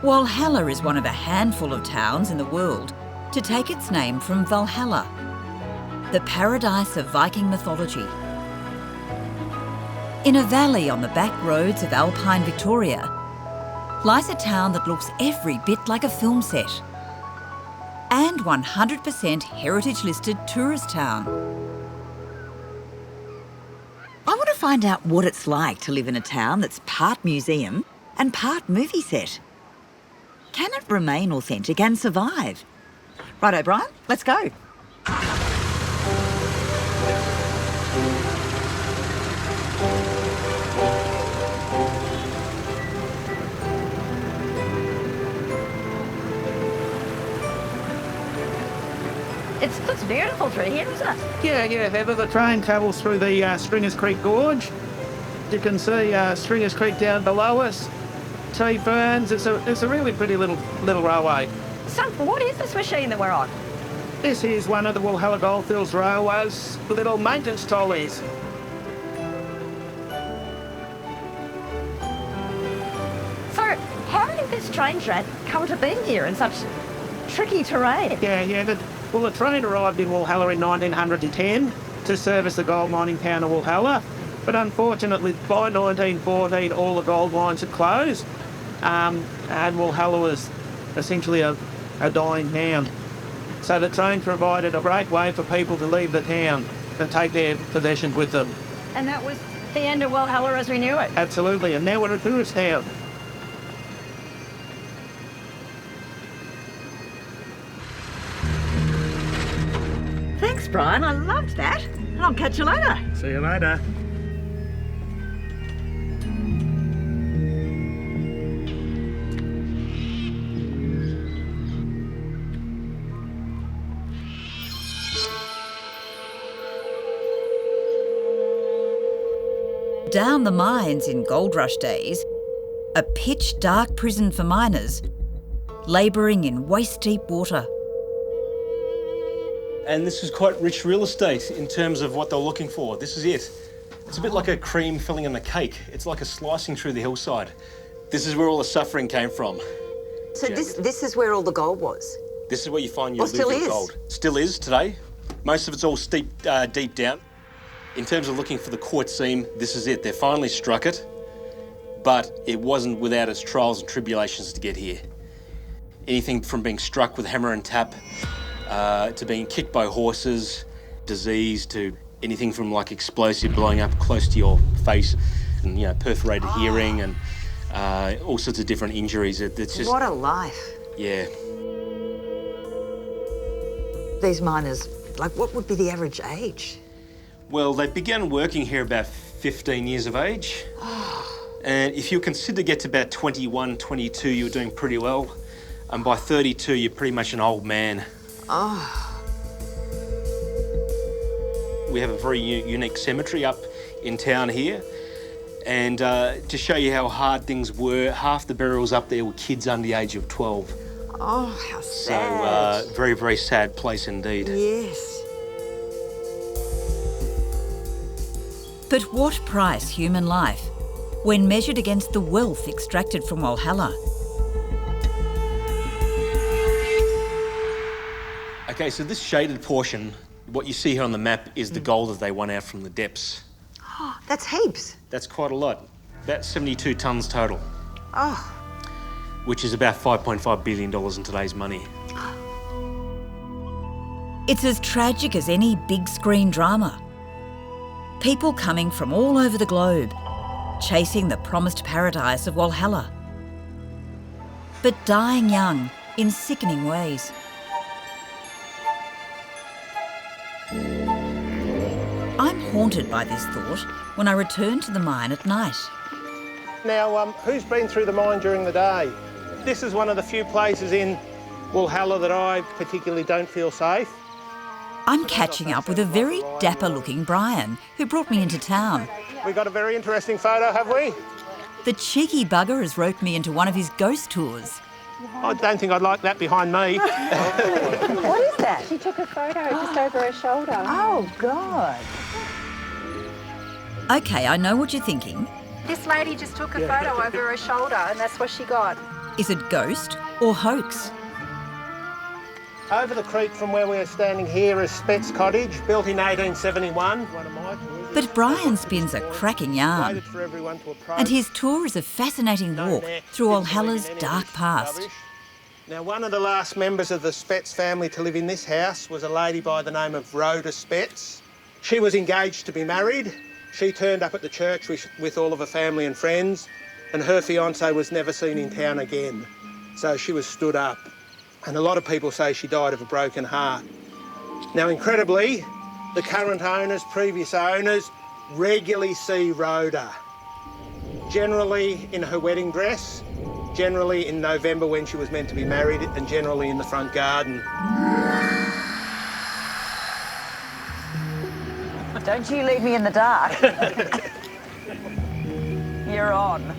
Walhalla is one of a handful of towns in the world to take its name from Walhalla, the paradise of Viking mythology. In a valley on the back roads of Alpine Victoria lies a town that looks every bit like a film set, and 100% heritage-listed tourist town. I want to find out what it's like to live in a town that's part museum and part movie set. Can it remain authentic and survive? Right, O'Brien, let's go. It looks beautiful through here, isn't it? Yeah, Heather. The train travels through the Stringers Creek Gorge. You can see Stringers Creek down below us. Tea ferns. It's a really pretty little railway. So, what is this machine that we're on? This is one of the Walhalla Goldfields Railway's little maintenance trolleys. So, how did this train track come to be here in such tricky terrain? Yeah. The train arrived in Walhalla in 1910 to service the gold mining town of Walhalla, but unfortunately by 1914 all the gold mines had closed, and Walhalla was essentially a dying town. So the train provided a great way for people to leave the town and take their possessions with them. And that was the end of Walhalla as we knew it? Absolutely, and now we're a tourist town. Thanks, Brian. I loved that. And I'll catch you later. See you later. Down the mines in gold rush days, a pitch-dark prison for miners, labouring in waist-deep water. And this is quite rich real estate in terms of what they're looking for. This is it. It's a bit like a cream filling in the cake. It's like a slicing through the hillside. This is where all the suffering came from. So this is where all the gold was? This is where you find your still alluvial is. gold. Still is today. Most of it's all deep down. In terms of looking for the quartz seam, this is it. They finally struck it, but it wasn't without its trials and tribulations to get here. Anything from being struck with hammer and tap, to being kicked by horses, disease, to anything from like explosive blowing up close to your face, and perforated hearing, and all sorts of different injuries. It's just What a life. yeah. These miners, what would be the average age? Well, they began working here about 15 years of age. And if you consider to get to about 21, 22, you were doing pretty well. And by 32, you're pretty much an old man. We have a very unique cemetery up in town here. And to show you how hard things were, half the burials up there were kids under the age of 12. Oh, how sad. So, very, very sad place indeed. Yes. But what price human life when measured against the wealth extracted from Walhalla? Okay, so this shaded portion, what you see here on the map is the gold that they won out from the depths. Oh, that's heaps. That's quite a lot. About 72 tonnes total. Oh. Which is about $5.5 billion in today's money. It's as tragic as any big screen drama. People coming from all over the globe, chasing the promised paradise of Walhalla, but dying young in sickening ways. I'm haunted by this thought when I return to the mine at night. Now, who's been through the mine during the day? This is one of the few places in Walhalla that I particularly don't feel safe. I'm catching up with a very dapper-looking Brian, who brought me into town. We've got a very interesting photo, have we? The cheeky bugger has roped me into one of his ghost tours. I don't think I'd like that behind me. What is that? She took a photo just over her shoulder. Oh, God. OK, I know what you're thinking. This lady just took a photo over her shoulder and that's what she got. Is it ghost or hoax? Over the creek from where we're standing here is Spett's Cottage, built in 1871. But Brian spins a cracking yarn, and his tour is a fascinating walk through Walhalla's dark past. Now, one of the last members of the Spetz family to live in this house was a lady by the name of Rhoda Spetz. She was engaged to be married. She turned up at the church with all of her family and friends, and her fiancé was never seen in town again. So she was stood up. And a lot of people say she died of a broken heart. Now, incredibly, the current owners, previous owners, regularly see Rhoda. Generally in her wedding dress, generally in November when she was meant to be married, and generally in the front garden. Don't you leave me in the dark. You're on.